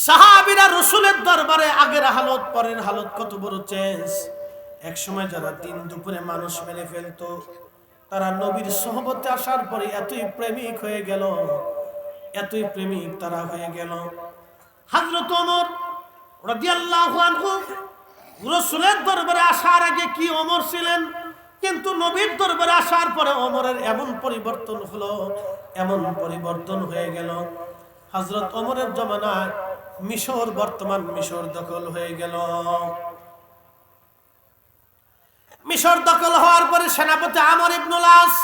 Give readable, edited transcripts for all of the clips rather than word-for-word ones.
সাহাবীরা রাসূলের দরবারে আগের হালত পরের হালত কত বড় চেঞ্জ। এক সময় যারা দিন দুপুরে মানুষ মেরে ফেলতো, তারা নবীর সোহবতে আসার পরে এতই প্রেমিক হয়ে গেল, এতই প্রেমিক তারা হয়ে গেল। হযরত ওমর রাদিয়াল্লাহু আনহু রাসূলের দরবারে আসার আগে কি ওমর ছিলেন, কিন্তু নবীর দরবারে আসার পরে ওমরের এমন পরিবর্তন হলো, এমন পরিবর্তন হয়ে গেল। হযরত ওমরের জামানায় মিশর, বর্তমান মিশর দখল হয়ে গেল। মিশর দখল হওয়ার পরে সেনাপতি আমর ইবনুল আস,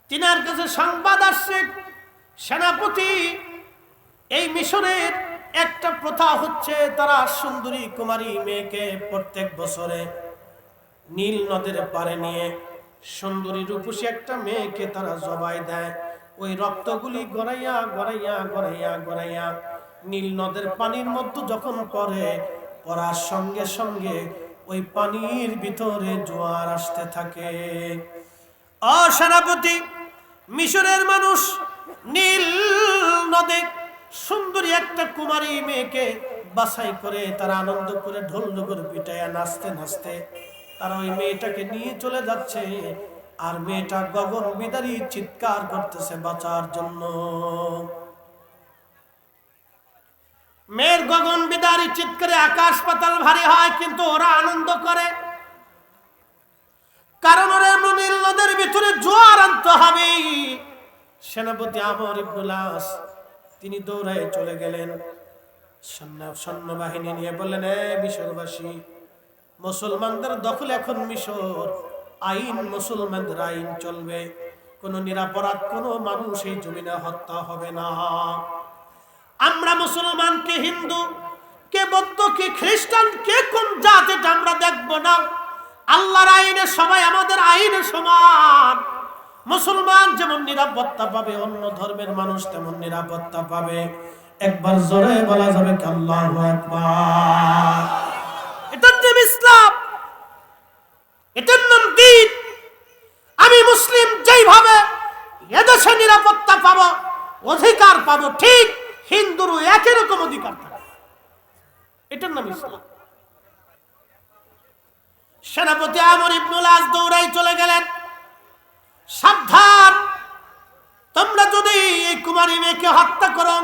তিনার কাছে সংবাদ আসছে, সেনাপতি এই মিশরের একটা প্রথা হচ্ছে, তারা সুন্দরী কুমারী মেয়েকে প্রত্যেক বছরে নীল নদের পারে নিয়ে সুন্দরী রূপসী একটা মেয়েকে তারা জবাই দেয়। ওই রক্তগুলি গড়াইয়া গড়াইয়া গড়াইয়া গড়াইয়া নীল নদের পানির মধ্যে যখন পড়ে, পড়ার সঙ্গে সঙ্গে ওই পানির ভিতরে জোয়ার আসতে থাকে। ও সেনাপতি, মিশরের মানুষ নীল নদে সুন্দরী একটা কুমারী মেয়েকে বাছাই করে তারা আনন্দ করে ঢোল ডগর পিটাইয়া নাচতে নাচতে তারা ওই মেয়েটাকে নিয়ে চলে যাচ্ছে, আর মেয়েটা গগন বিদারী চিৎকার করতেছে বাঁচার জন্য। মেয়ের গগন বিদারী চিৎকারে আকাশ পাতাল ভারী হয়, কিন্তু ওরা আনন্দ করে, কারণ ওরা নীল নদের ভিতরে জোয়ার আনতে হবে। সেনাপতি আমর ইবনুল আস তিনি দৌড়ায় চলে গেলেন, সৈন্যবাহিনী নিয়ে বললেন, মিশরবাসী, মুসলমানদের দখল এখন মিশর, আইন মুসলমানদের আইন চলবে, কোন নিরাপরাধ কোন মানুষ এই জমিনে হত্যা হবে না। আমরা মুসলমান কে হিন্দু, কে বৌদ্ধ, কে খ্রিস্টান, কে কোন জাত, এটা আমরা দেখবো না। আল্লাহর আইনে সবাই আমাদের আইনে সমান। মুসলমান যেমন নিরাপত্তা পাবে, অন্য ধর্মের মানুষ তেমন নিরাপত্তা পাবে। একবার জোরে বলা যাবে কি আল্লাহু আকবার। এটার নাম ইসলাম, এটার নাম দ্বীন। আমি মুসলিম, যেইভাবে এদেশে নিরাপত্তা পাবো, অধিকার পাবো, ঠিক হিন্দুরও একই রকম অধিকার থাকে। এটার নাম ইসলাম। সেনাপতি আমর ইবনুল আস দৌড়াই চলে গেলেন, সাবধান, তোমরা যদি এই কুমারী মেয়েকে হত্যা করো,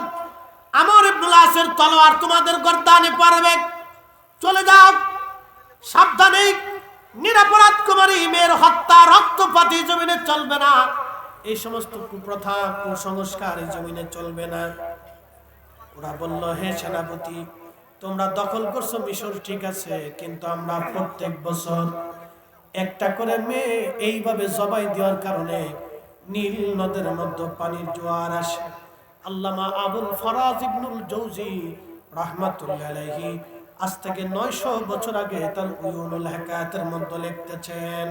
আমর ইবনুল আসের তলোয়ার তোমাদের গর্দানে পড়বে, চলে যাও সাবধানে। নিরাপরাধ কুমারী মেয়ের হত্যা, রক্তপাতী জমিনে চলবে না, এই সমস্ত কুপ্রথা কুসংস্কার এই জমিনে চলবে না। ওরা বলল, হে সেনাপতি, তোমরা দখল করছো মিশর, ঠিক আছে, কিন্তু আমরা প্রত্যেক বছর একটা করে মেয়ে এইভাবে জবাই দেওয়ার কারণে নীল নদের মধ্যে পানির জোয়ার আসে। আল্লামা আবুল ফরাজ ইবনুল জৌজি রাহমাতুল্লাহ আলাইহি আজ থেকে 900 বছর আগে তার উয়ুনুল হিকায়াতের মধ্যে লিখতেছেন।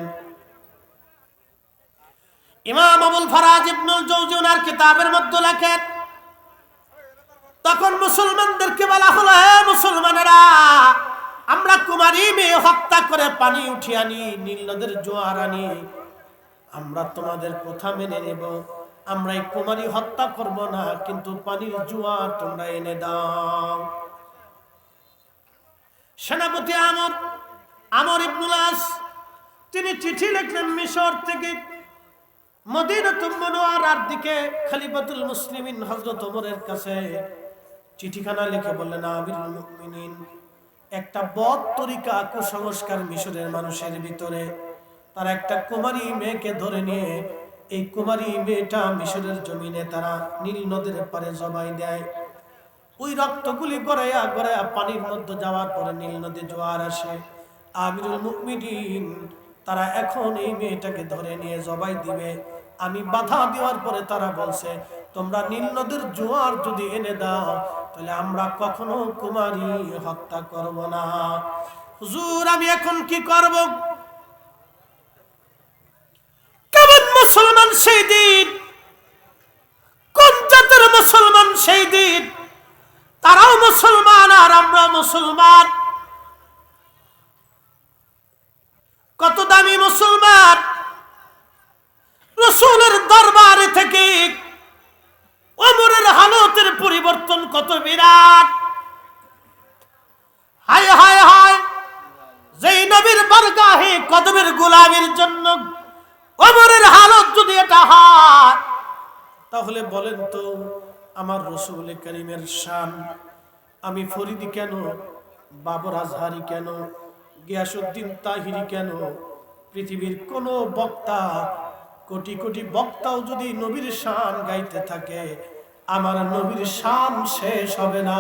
ইমাম আবুল ফরাজ ইবনুল জৌজি ওনার কিতাবের মধ্যে লেখেন, তখন মুসলমানদেরকে বলা হলো, হে মুসলমানেরা, আমরা কুমারী মেয়ে হত্যা করে পানি উঠিয়ে আনি, নীল নদের জোয়ার আনি, আমরা তোমাদের কথা মেনে নেব, আমরা এই কুমারী হত্যা করব না, কিন্তু পানির জোয়ার তোমরা এনে দাও। সেনাপতি আমর ইবনুল আস তিনি চিঠি লিখলেন মিশর থেকে মদিনাতুল মুনাওয়ারার দিকে খলিফাতুল মুসলিমিন হযরত ওমরের কাছে চিঠিখানা লিখে বললেন, আমিরুল মুমিনিন, একটা বদ তরিকা কুসংস্কার মিশরের মানুষের ভিতরে, তারা একটা কুমারী মেয়েকে ধরে নিয়ে এই কুমারী মেয়েটা মিশরের জমিনে তারা নীল নদের পারে জবাই দেয়। ওই রক্তগুলি গড়াইয়া গড়াইয়া পানির মধ্যে যাওয়ার পরে নীল নদে জোয়ার আসে। আমিরুল মুমিনিন তারা এখন এই মেয়েটাকে ধরে নিয়ে জবাই দিবে। আমি বাধা দেওয়ার পরে তারা বলছে, তোমরা নীল নদের জোয়ার যদি এনে দাও, তাহলে আমরা কখনো কুমারী হত্যা করব না। হুজুর, আমি এখন কি করব? কেমন মুসলমান সেই দিন, কোন জাতের মুসলমান সেই দিন? তারাও মুসলমান আর আমরা মুসলমান। কত দামি মুসলমান! রাসূলের দরবারে থেকে ওমরের হালতের পরিবর্তন কত বেশি। বলে, বলেন তো আমার রসুল করিমের শান, আমি ফরিদি কেন, বাবর আজহারি কেন, গিয়াসউদ্দিন তাহিরি কেন, পৃথিবীর কোন বক্তা, কোটি কোটি বক্তাও যদি নবীর শান গাইতে থাকে, আমার নবীর শান শেষ হবে না।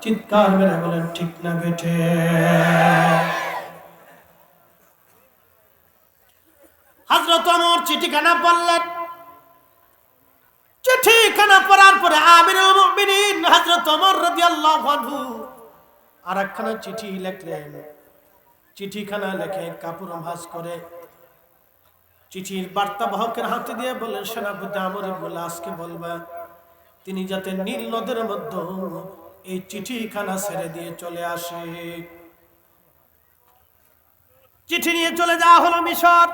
চিৎকার মেরে বলেন ঠিক না বেঠে? হযরত ওমর চিঠিখানা পড়লেন। চিঠিখানা পড়ার পরে আমিরুল মুমিনিন হযরত ওমর রাদিয়াল্লাহু আনহু আরেকখানা চিঠি লিখলেন। চিঠিখানা লিখে কাপড় ভাঁজ করে চিঠির বার্তাবাহকের হাতে দিয়ে বললেন, সেনাপতি আমর ইবনুল আসকে বলবা তিনি যাতে নীল নদের মধ্যে এই চিঠিখানা ছেড়ে দিয়ে চলে আসে। চিঠি নিয়ে চলে যাওয়া হলো মিশর।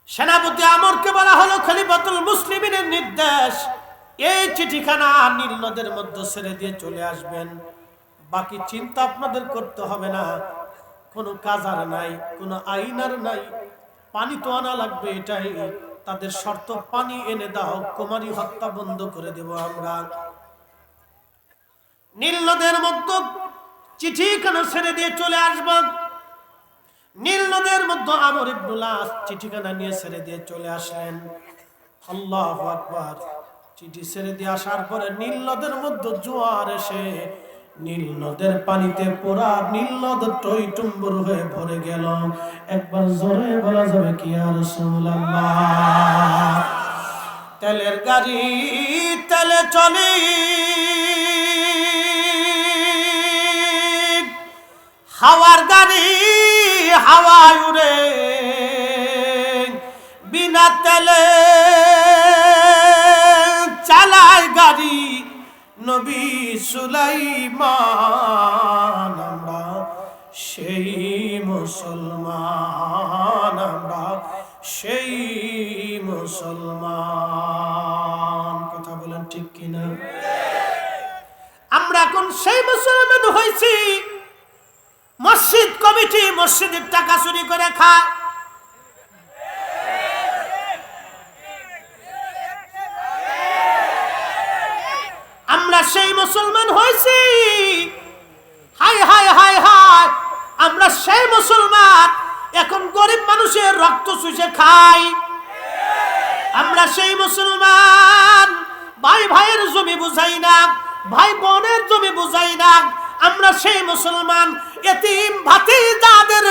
সেনাপতি আমরকে বলা হলো খলিফাতুল মুসলিমিনের নির্দেশ, এই চিঠিখানা নীল নদের মধ্যে ছেড়ে দিয়ে চলে আসবেন। বাকি চিন্তা আপনাদের করতে হবে না, কোনো কাজার নাই, কোনো আইনার নাই, পানি তো আনা লাগবে, এটাই তাদের শর্ত। পানি এনে দাও, কুমারী হত্যা বন্ধ করে দেব আমরা। নীল নদের মধ্যে চিঠিখানা ছেড়ে দিয়ে চলে আসব। নীল নদের মধ্যে আমর ইবনুল আস চিঠিখানা নিয়ে ছেড়ে দিয়ে চলে আসলেন। আল্লাহু আকবার। চিঠি ছেড়ে দিয়ে আসার পরে নীল নদের মধ্যে জোয়ার এসে নীল নদের পানিতে পুরা নীল নদ টইটুম্বুর হয়ে ভরে গেল। একবার জোরে বলা যাবে কি ইয়া রাসূলুল্লাহ? তেলের গাড়ি তেলে চলে, হাওয়ার গাড়ি হাওয়ায় উড়ে, বিনা তেলে চালায় গাড়ি নবী সুলাইমান। আমরা সেই মুসলমান, আমরা সেই মুসলমান। কথা বলেন ঠিক কিনা? আমরা এখন সেই মুসলমান হয়েছি। মসজিদ কমিটি মসজিদের টাকা চুরি করে খায়। আমরা সেই মুসলমান হয়েছি। হাই হাই হাই হাই, আমরা সেই মুসলমান এখন গরিব মানুষের রক্ত চুষে খাই। আমরা সেই মুসলমান ভাই ভাইয়ের জমি বুঝাই না, ভাই বোনের জমি বুঝাই না। আমরা সেই মুসলমান এতিম ভাতিজাদের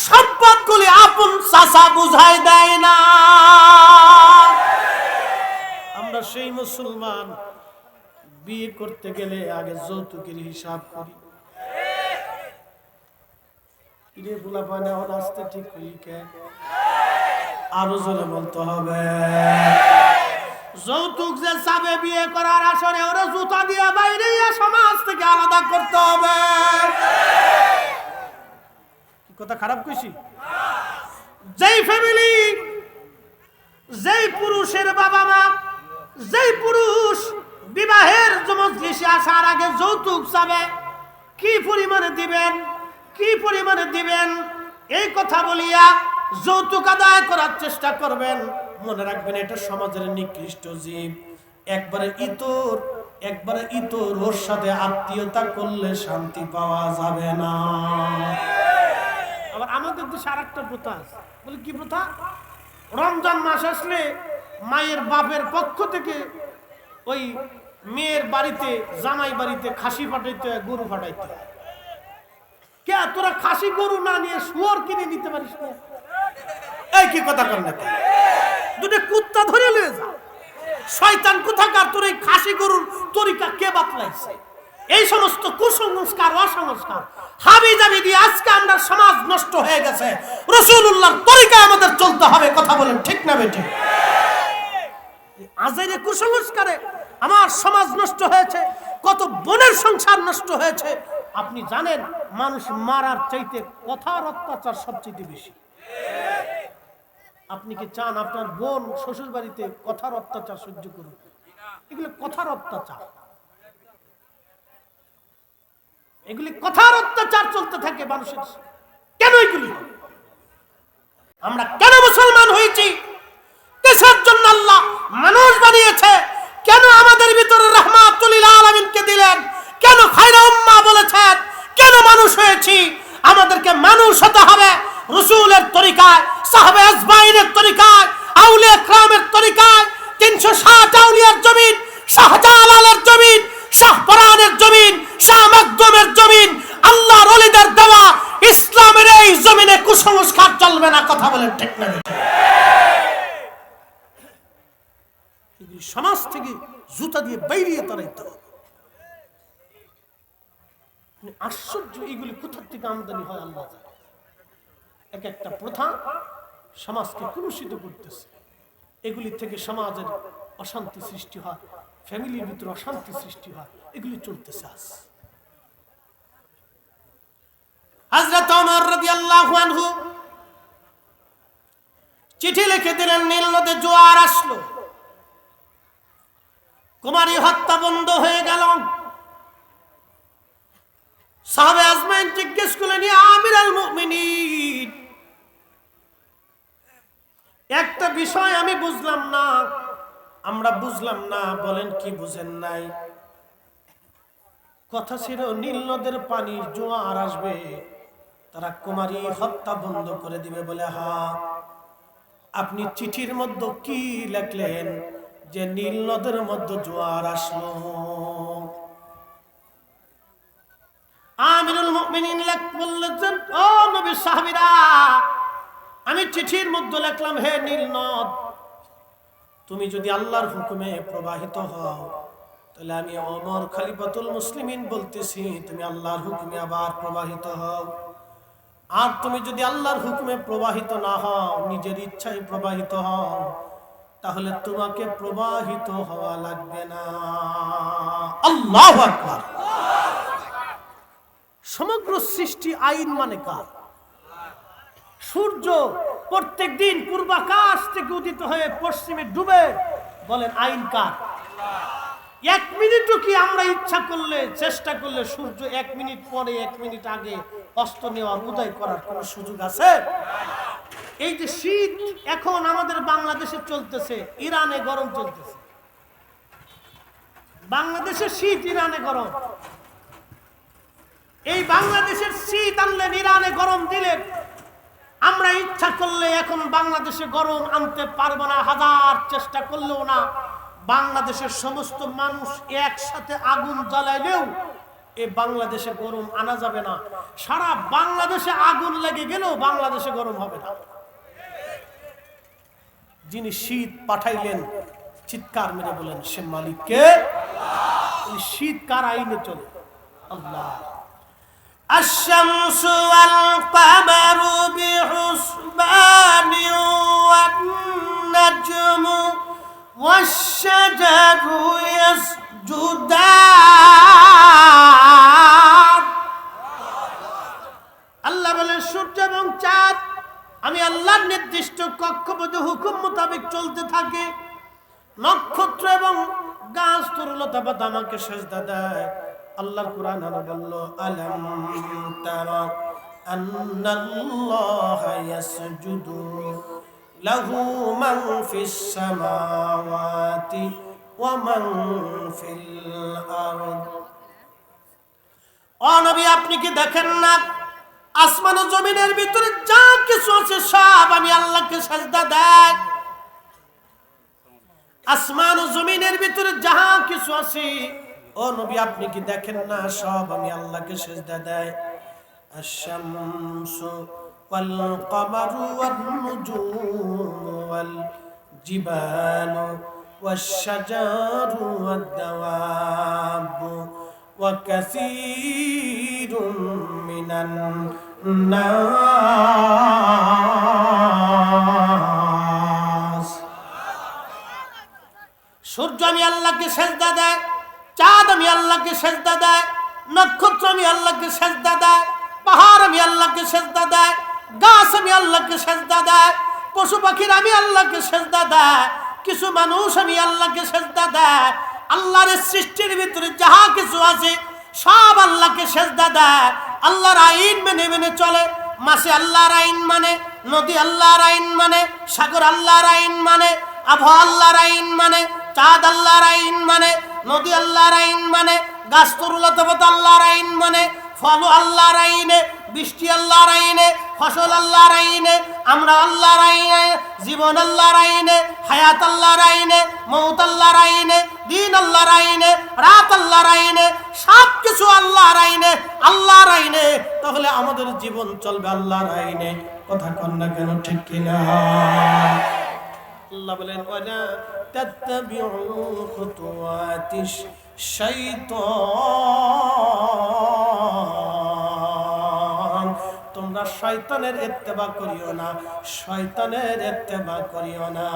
সম্পদগুলি আপন চাচা বুঝাই দেয় না। আমরা সেই মুসলমান বিয়ে করতে গেলে আগে যৌতুকের হিসাব করি। কিরে বুলা পানে আসতে ঠিক হইকে আরো জোরে বলতে হবে। যৌতুক যে চাবে বিয়ে করার আসরে ওরা জুতা দিয়ে বাইরে সমাজ থেকে আলাদা করতে হবে। কি কথা খারাপ কইছি? যেই ফ্যামিলি, যেই পুরুষের বাবা মা, যেই পুরুষ বিবাহের মজলিসে আসার আগে যৌতুক চাবে, কি পরিমাণে দিবেন, কি পরিমাণে দিবেন এই কথা বলিয়া যৌতুক আদায় করার চেষ্টা করবেন, মনে রাখবেন এটা সমাজের নিকৃষ্ট জীব। একবারে ইতর ওর সাথে আত্মীয়তা করলে শান্তি পাওয়া যাবে না। আবার আমাদের দেশে আরেকটা প্রথা আছে। বলে কি প্রথা? রমজান মাস আসলে মায়ের বাপের পক্ষ থেকে ওই মেয়ের বাড়িতে, জামাই বাড়িতে খাসি পাঠাইতে হয়, গরু পাঠাইতে হয়। কে তোরা খাসি গরু না নিয়ে শুয়োর কিনে নিতে পারিস না? এই কি কথা কর না? দুটো কুত্তা ধরে লয়ে যা। শয়তান কোথাকার, তোর এই খাসি গরুর তরিকা কে বাতলাইছে? এই সমস্ত কুসংস্কার, অসংস্কার হাবি জাবি দিয়ে আজকে আমরা সমাজ নষ্ট হয়ে গেছে। রাসূলুল্লাহর তরিকায় আমাদের চলতে হবে। কথা বলেন ঠিক না বেঠিক? আজের কুসংস্কারে আমার সমাজ নষ্ট হয়েছে, কত বোনের সংসার নষ্ট হয়েছে। আপনি জানেন মানুষ মারার চাইতে কথার অত্যাচার সবচেয়ে বেশি। আপনি কি চান আপনার বোন শ্বশুর বাড়িতে কথার অত্যাচার সহ্য করুন? এগুলো কথার অত্যাচার, এগুলি কথার অত্যাচার চলতে থাকে মানুষের। কেন এগুলি? আমরা কেন মুসলমান হয়েছি? কিসের জন্য আল্লাহ মানুষ বানিয়েছে। কেন আমাদের ভিতরে রাহমাতুল লিল আলামিনকে দিলেন? কেন খায়রা উম্মাহ বলেছেন? কেন মানুষ হয়েছি? আমাদেরকে মানুষ হতে হবে রাসূলের তরিকায়, সাহাবে আজমাইনের তরিকায়, আউলিয়া کرامের তরিকায়। 360 আউলিয়ার জমিন, শাহজালালের জমিন, শাহপরানের জমিন, শাহ মাকদুমের জমিন, আল্লাহর ওলিদের দেওয়া ইসলামের এই জমিনে কুসংস্কার চলবে না। কথা বলেন ঠিক না? এগুলি সমাজ থেকে জুতা দিয়ে বাইরিয়ে তাড়াইতে হবে। আশ্চর্য, এগুলি কোথা থেকে আমদানি হয় আল্লাহ জানে। এক একটা প্রথা সমাজকে কলুষিত করতেছে। এগুলি থেকে সমাজের অশান্তি সৃষ্টি হয়, ফ্যামিলির ভিতরে অশান্তি সৃষ্টি হয়। এগুলি চলতেছে আজ। হযরত ওমর রাদিয়াল্লাহু আনহু চিঠি লিখে দিলেন, নীল নদে জোয়ার আসলো, কুমারী হত্যা বন্ধ হয়ে গেল। সাহাবে আজমাইন জিজ্ঞেস করলেন, ইয়া আমিরুল মুমিনিন, একটা বিষয় আমি বুঝলাম না। আমরা বুঝলাম না, বলেন কি বুঝেন নাই? কথা ছিল নীল নদের পানি জোয়ার আসবে, তারা কুমারী হত্যা বন্ধ করে দিবে বলে। হ্যাঁ, আপনি চিঠির মধ্যে কি লিখলেন যে নীল নদের মধ্যে জোয়ার আসলো? আমিরুল মুমিনিন বললেন, ও নবীর সাহাবীরা, আমি চিঠির মধ্যে লিখলাম, হে নীল নদ, তুমি যদি আল্লাহর হুকুমে প্রবাহিত হও, তাহলে আমি ওমর খলিফাতুল মুসলিমিন বলতেছি, তুমি আল্লাহর হুকুমে আবার প্রবাহিত হও। আর তুমি যদি আল্লাহর হুকুমে প্রবাহিত না হও, নিজের ইচ্ছায় প্রবাহিত হও, তাহলে তোমাকে প্রবাহিত হওয়া লাগবে না। আল্লাহু আকবার। সমগ্র সৃষ্টি আইন মানে কার? সূর্য প্রত্যেক দিন পূর্বাকাশ থেকে উদিত হয়ে পশ্চিমে ডুবে, বলেন আইন কার? এক মিনিটও কি আমরা ইচ্ছা করলে, চেষ্টা করলে সূর্য 1 মিনিট পরে 1 মিনিট আগে অস্ত নেওয়ার, উদয় করার কোন সুযোগ আছে? এই যে শীত এখন আমাদের বাংলাদেশে চলতেছে, ইরানে গরম চলতেছে। বাংলাদেশে শীত, ইরানে গরম। এই বাংলাদেশের শীত আনলেন, ইরানে গরম দিলেন। আমরা ইচ্ছা করলে এখন বাংলাদেশে গরম আনতে পারবো না, হাজার চেষ্টা করলেও না। বাংলাদেশের সমস্ত মানুষ একসাথে আগুন জ্বালাইলেও এই বাংলাদেশে গরম আনা যাবে না। সারা বাংলাদেশে আগুন লেগে গেলেও বাংলাদেশে গরম হবে না। যিনি শীত পাঠাইলেন, চিৎকার মেরে বলেন, সে মালিক কে? শীত কার আইনে চলে? আল্লাহ। الشمس والقمر بحسبان والنجم والشجر يسجدان। আল্লাহ বলেন, সূর্য এবং চাঁদ আমি আল্লাহর নির্দিষ্ট কক্ষপথে হুকুম মোতাবেক চলতে থাকে। নক্ষত্র এবং গাছ তরুলতা পাতা আমাকে সেজদা দেয়। আল্লাহর কুরআন বলল, আলাম তারা আন্নাল্লাহা ইয়াসজুদু লাহু মান ফিস সামাওয়াতি ওয়া মান ফিল আরদ। ও নবী, আপনি কি দেখেন না আসমান ও জমিনের ভিতরে যা কিছু আছে সব আমি আল্লাহকে সেজদা দেয়। আসমান ও জমিনের ভিতরে যাহা কিছু আছে, ও নবী আপনি কি দেখেন না সব আমি আল্লাহকে সেজদা দেয়। আশ-শামসু ওয়াল কমারু ওয়ান নুজুমু ওয়াল জিবালু ওয়াশ শাজারু ওয়াদ দাওয়াবু ওয়া কাসীরুম মিনান নাস। সূর্য আমি আল্লাহকে সেজদা দেয়, চাঁদ আমি আল্লাহকে সেজদা দেয়, নক্ষত্র আমি আল্লাহকে সেজদা দেয়, পাহাড় আমি আল্লাহকে সেজদা দেয়, গাছ আমি আল্লাহকে সেজদা দেয়, পশু পাখির আমি আল্লাহকে সেজদা দেয়, কিছু মানুষ আমি আল্লাহকে সেজদা দেয়। আল্লাহর সৃষ্টির ভিতরে যাহা কিছু আছে সব আল্লাহকে সেজদা দেয়। আল্লাহর আইন মেনে মেনে চলে। মাছে আল্লাহর আইন মানে, নদী আল্লাহর আইন মানে, সাগর আল্লাহর আইন মানে, আবহাওয়া আল্লাহর আইন মানে, চাঁদ আল্লাহর আইন মানে, নদী আল্লাহর আইন মানে, গাছ তরুলতা আল্লাহর আইন মানে, ফল আল্লাহর আইনে, বৃষ্টি আল্লাহর আইনে, ফসল আল্লাহর আইনে, আমরা আল্লাহর আইনে, জীবন আল্লাহর আইনে, হায়াত আল্লাহর আইনে, মৌত আল্লাহর আইনে, দিন আল্লাহর আইনে, রাত আল্লাহর আইনে, সব কিছু আল্লাহর আইনে, আল্লাহর আইনে। তাহলে আমাদের জীবন চলবে আল্লাহর আইনে। কথা কন না কেন, ঠিক কিনা? আল্লাহ বলেন ওয়ালা তাত্তাবিউ খুতুওয়াতিশ শাইতান, তোমরা শয়তানের ইত্তেবা করিও না, শয়তানের ইত্তেবা করিও না।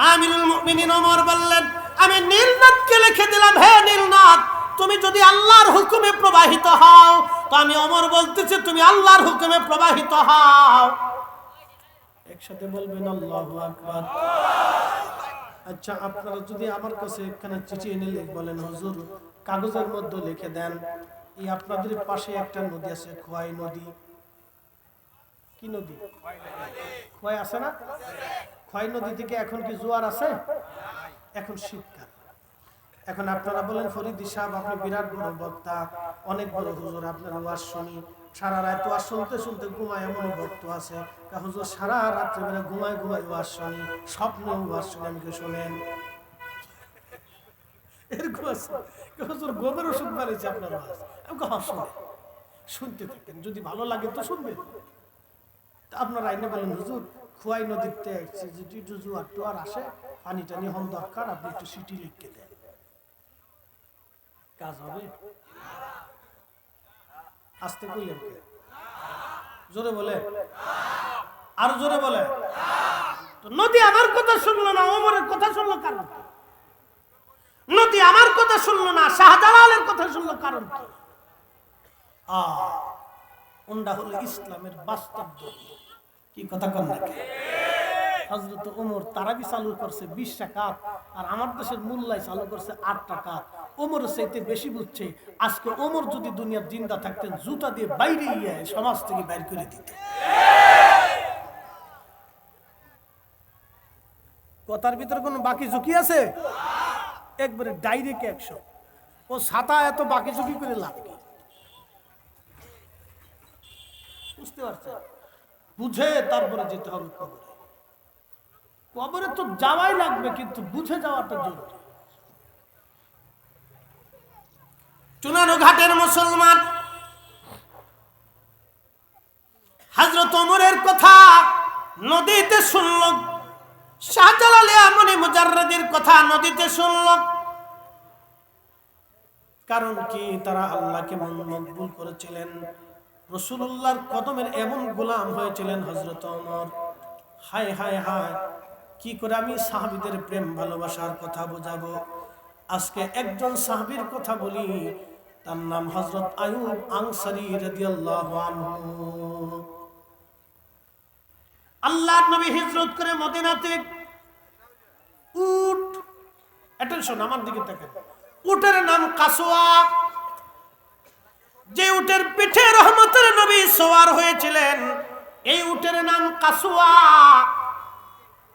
আমিরুল মুমিনিন ওমর বললেন, আমি নীলনদকে লিখে দিলাম, হে নীলনদ, তুমি যদি আল্লাহর হুকুমে প্রবাহিত হও, তো আমি ওমর বলতেছি তুমি আল্লাহর হুকুমে প্রবাহিত হও। একসাথে বলবেন আল্লাহু আকবার। আচ্ছা, আপনারা যদি আমার কাছে একখানা চিঠি এনে বলেন হুজুর কাগজের মধ্যে লিখে দেন, এই আপনাদের পাশে একটা নদী আছে, খোয়াই নদী। কি নদী? খোয়াই আছে না? খোয়াই নদী থেকে এখন কি জোয়ার আছে? এখন শীতকাল। এখন আপনারা বলেন ফরিদি সাহেব আপনি বিরাট বড় বক্তা, অনেক বড় হুজুর, আপনার ওয়াজ শুনি, সারা রাত ওয়াজ শুনতে শুনতে ঘুমায় এমন ভক্ত আছে, হুজুর সারা রাত্রিবেলা ঘুমায় ঘুমায় ওয়াজ শুনি, স্বপ্ন ওয়াজ শুনি, আমি শোনেন এরকম আছে। হুজুর গোবের ওষুধ বানিয়েছে আপনার ওয়াজ, আমাকে শুনে শুনতে থাকেন, যদি ভালো লাগে তো শুনবেন। আপনার আইনে বলেন হুজুর খোয়াই নদীতে যদি একটু জোয়ার টোয়ার আসে, পানি টানি হন দরকার, আপনি একটু সিটি লিখে দেন, কাজ হবে? আসতে কইলেন কে? জোরে বলে, আরো জোরে বলে। তো নদী আমার কথা শুনলো না, ওমরের কথা শুনলো কারণ কি? নদী আমার কথা শুনলো না, শাহজালালের কথা শুনলো কারণ কি? ওনটা হলো ইসলামের বাস্তব ধর্ম। কি কথা কন না? হযরত ওমর তারাবি চালু করছে 20 রাকাত, আর আমার দেশের মোল্লাই চালু করছে 8 রাকাত। ওমরের চাইতে বেশি বুঝছে। আজকে ওমর যদি দুনিয়ার জিন্দা থাকতেন, জুতা দিয়ে বাইরে গিয়ে সমাজ থেকে বাইর করে দিত। কথার ভিতরে কোনো বাকি ঝুঁকি আছে? একবারে ডাইরেক্ট 100। ও ছাতা এত বাকি ঝুঁকি করে লাভ কি? বুঝতে পারছেন? বুঝে তারপরে যেতে হবে কবরে। কবরে তো যাওয়াই লাগবে, কিন্তু বুঝে যাওয়াটা জরুরি। চুনানো ঘাটের মুসলমান হযরত ওমরের কথা নদীতে শুনল, শাহজালাল আমনি মুজাররদির কথা নদীতে শুনল। কারণ কি? তারা আল্লাহকে মকবুল করেছিলেন, রাসূলুল্লাহর কদমের এমন গোলাম হয়েছিলেন হযরত ওমর। হায় হায় হায়, কি করে আমি সাহাবীদের প্রেম ভালোবাসার কথা বোঝাবো? আজকে একজন সাহাবীর কথা বলি, তার নাম হযরত আইয়ুব আনসারী রাদিয়াল্লাহু আনহু। আল্লাহর নবী হিজরত করে মদিনাতে উট, অ্যাটেনশন আমার দিকে তাকান, উটের নাম কাসওয়া। যে উটের পিঠে রহমতের নবী সওয়ার হয়েছিলেন, এই উটের নাম কাসওয়া।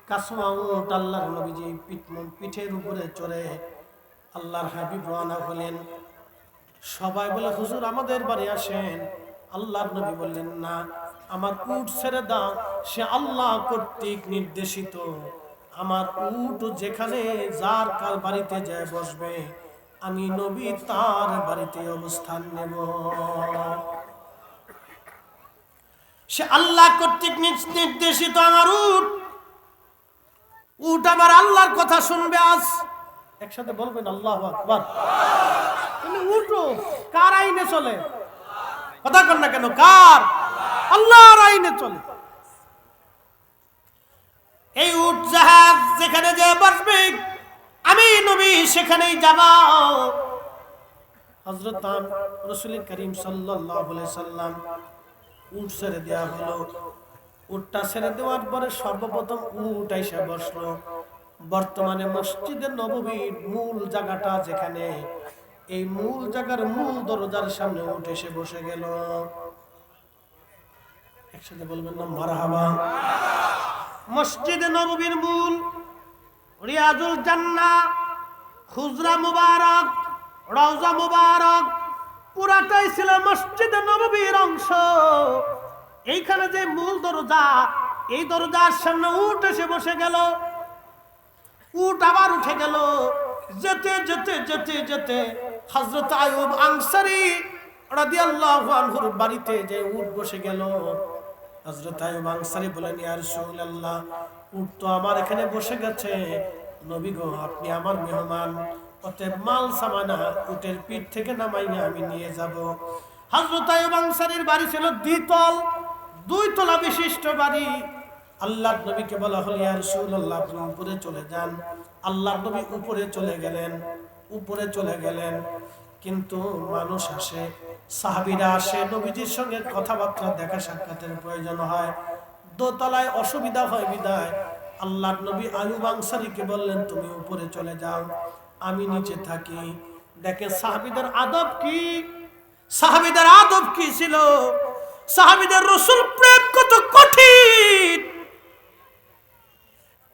কাসওয়া উট আল্লাহর নবীজি পিঠের উপরে চড়ে আল্লাহর হাবিব রওনা হলেন। সবাই বলে হুজুর আমাদের বাড়ি আসেন। আল্লাহর নবী বললেন না, আমার উট ছেড়ে দাও, সে আল্লাহ কর্তৃক নির্দেশিত। আমার উট যেখানে যার কার বাড়িতে যায় বসবে, আমি নবী তার বাড়িতে অবস্থান নেব। সে আল্লাহ কর্তৃক নির্দেশিত আমার উট, উট আমার আল্লাহর কথা শুনবে। আজ একসাথে বলবেন আল্লাহু আকবার। উটো কার আইনে চলে? কথা কন না কেন? কার? আল্লাহর আইনে চলে। এই উট জাহাজ যেখানে যে বসবে, আমি নবী সেখানেই যাব। হযরত রাসূল করিম সাল্লাল্লাহু আলাইহি সাল্লাম উট ছেড়ে দেওয়া হলো। উটটা ছেড়ে দেওয়ার পরে সর্বপ্রথম উট এসে বসলো বর্তমানে মসজিদে নববীর মূল জায়গাটা যেখানে, এই মূল জায়গার মূল দরজার সামনে উট এসে বসে গেল। একসাথে বলবেন না মারহাবা। মসজিদে নববীর মূল, রিয়াজুল জান্নাহ, হুজরা মুবারক, রওজা মুবারক পুরাটাই ছিল মসজিদে নববীর অংশ। এইখানে যে মূল দরজা, এই দরজার সামনে উট এসে বসে গেল, উট আবার উঠে গেল। যেতে যেতে যেতে যেতে হযরত আইয়ুব আনসারী রাদিয়াল্লাহু আনহুর বাড়িতে যে উট বসে গেল। হযরত আইয়ুব আনসারী বলেন, ইয়া রাসূলুল্লাহ, উট তো আমার এখানে বসে গেছে, নবী গো আপনি আমার মেহমান, অতএব মাল সামানা উটের পিঠ থেকে নামাইয়া আমি নিয়ে যাব। হযরত আইয়ুব আনসারীর বাড়ি ছিল দ্বিতল, 2 তলা বিশিষ্ট বাড়ি। আল্লাহর নবীকে বলা হলো, ইয়া রাসূলুল্লাহ আপনি উপরে চলে যান। আল্লাহর নবী উপরে চলে গেলেন। কিন্তু মানুষ আসে, সাহাবীরা আসে, নবীজির সঙ্গে কথাবার্তা দেখা সাক্ষাতের প্রয়োজন হয়, দোতলায় অসুবিধা হয় বিদায় আল্লাহর নবী আইয়ুব আনসারীকে বললেন, তুমি উপরে চলে যাও, আমি নিচে থাকি। দেখেন সাহাবীদের আদব কি, সাহাবীদের আদব কি ছিল, সাহাবীদের রাসূল প্রেম কত কঠিন,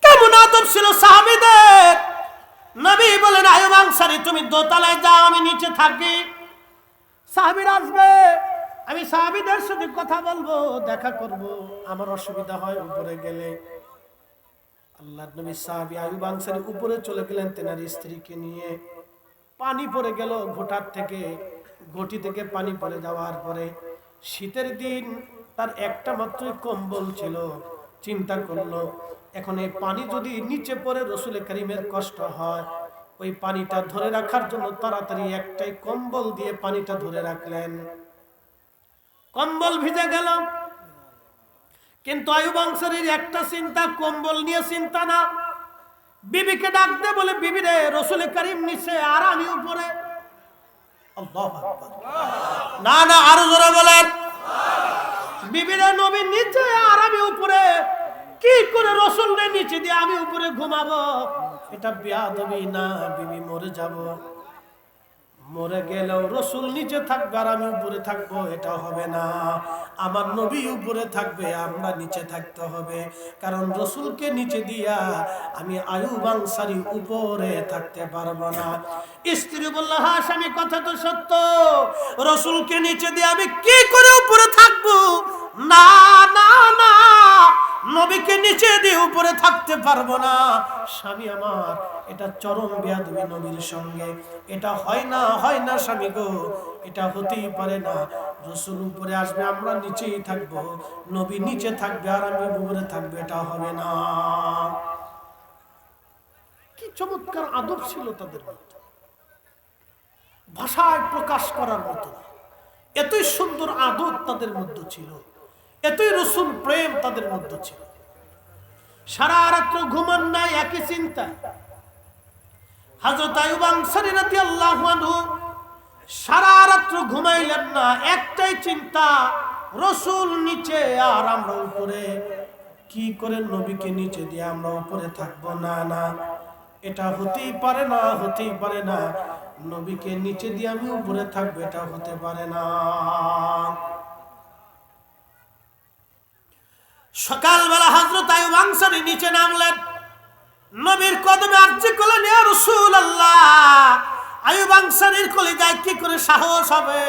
কেমন আদব ছিল সাহাবীদের। নবী বলেন, আইয়ুব আনসারী তুমি দোতলায় যাও, আমি নিচে থাকি। সাহাবীরা আসবে, আমি সাহাবীদের সাথে কথা বলবো, দেখা করব, আমার অসুবিধা হয় উপরে গেলে। আল্লাহর নবী সাহাবী আইয়ুব আনসারী উপরে চলে গেলেন তেনার স্ত্রীকে নিয়ে। পানি পড়ে গেল ঘটি থেকে পানি পড়ে যাওয়ার পরে, শীতের দিন, তার একটা মাত্র কম্বল ছিল। চিন্তা করলো, এখন এই পানি যদি নিচে পড়ে রাসূল কারীমের কষ্ট হয়, ওই পানিটা ধরে রাখার জন্য তাড়াতাড়ি একটাই কম্বল দিয়ে পানিটা ধরে রাখলেন। কম্বল ভিজে গেল, কিন্তু আইয়ুব আনসারীর একটা চিন্তা, কম্বল নিয়ে চিন্তা না। বিবিকে ডাক দে, বলে বিবি রে, রাসূল কারীম নিচে আর আমি উপরে। আল্লাহু আকবার, না না আরো জোরে বলেন। বিবি রে, নবী নিচে আর আমি উপরে, কি করে রাসূলের নিচে দিয়ে আমি উপরে ঘুমাবো? এটা বেয়াদবি না, বিবি মরে যাব, মরে গেলেও রাসূল নিচে থাকবে আর আমি উপরে থাকবো, এটা হবে না। আমার নবী উপরে থাকবে, আমরা নিচে থাকতে হবে, কারণ রাসূলকে নিচে দিয়া আমি আইয়ুব আনসারী উপরে থাকতে পারবো না। স্ত্রী বলল, হ্যাঁ স্বামী, কথা তো সত্য, রাসূলকে নিচে দিয়ে আমি কি করে উপরে থাকবো? না না না, নবীকে নিচে দিয়ে উপরে থাকতে পারবো না স্বামী আমার, এটা চরম বেয়াদবি নবীর সঙ্গে, এটা হয় না স্বামী গো, এটা হতেই পারে না। রাসূল উপরে আসবে, আমরা নিচেই থাকবো, নবী নিচে থাকবে আর আমি উপরে থাকবে, এটা হবে না। কি চমৎকার আদব ছিল তাদের মধ্যে, ভাষায় প্রকাশ করার মতো এতই সুন্দর আদব তাদের মধ্যে ছিল, এতই রাসূল প্রেম তাদের মধ্যে ছিল। সারা রাত্র ঘুমান নাই, একই চিন্তা। হযরত আইয়ুব আনসারী রাদিয়াল্লাহু আনহু সারা রাত্র ঘুমাইলেন না, একটাই চিন্তা, রাসূল নিচে আর আমরা উপরে, কি করে নবীকে নিচে দিয়ে আমরা উপরে থাকবো? না না, এটা হতেই পারে না, নবীকে নিচে দিয়ে আমি উপরে থাকবো, এটা হতে পারে না। সকালবেলা হযরত আইয়ুব আনসারী নিচে নামলেন, নবীর কদমে আরজি করলেন, ইয়া রাসূলুল্লাহ। আইয়ুব আনসারীর কলিজায় কি করে সাহস হবে,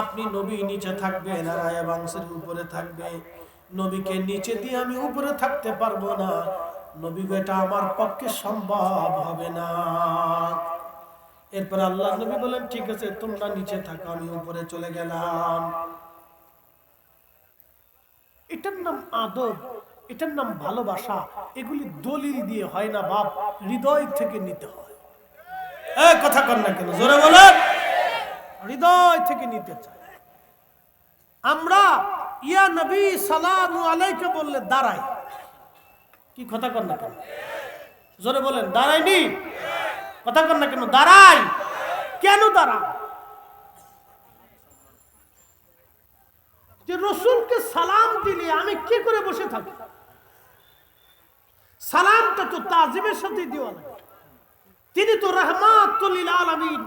আপনি নবী নিচে থাকবেন আর আইয়ুব আনসারী উপরে থাকবে, নবীকে নিচে দিয়ে আমি উপরে থাকতে পারবো না, নবী গো এটা আমার পক্ষে সম্ভব হবে না। এরপর আল্লাহ নবী বলেন, ঠিক আছে তোমরা নিচে থাকো, আমি উপরে চলে গেলাম। এটার নাম আদব, এটার নাম ভালোবাসা। এগুলি দলিল দিয়ে হয় না বাপ, হৃদয় থেকে নিতে হয়। এই কথা কর না কেন, জোরে বলেন। হৃদয় থেকে নিতে চাই আমরা। ইয়া নবী সালামু আলাইকা বললে দাঁড়াই, কি কথা কর না কেন, জোরে বলেন। দাঁড়াইনি, কথা কর না কেন, দাঁড়াই। কেন দাঁড়া? যে রাসূলকে সালাম দিলে আমি কি করে বসে থাকি? সালামটা তো তাজিমের সাথে দেওয়া লাগে। তিনি তো রাহমাতুল লিল আলামিন,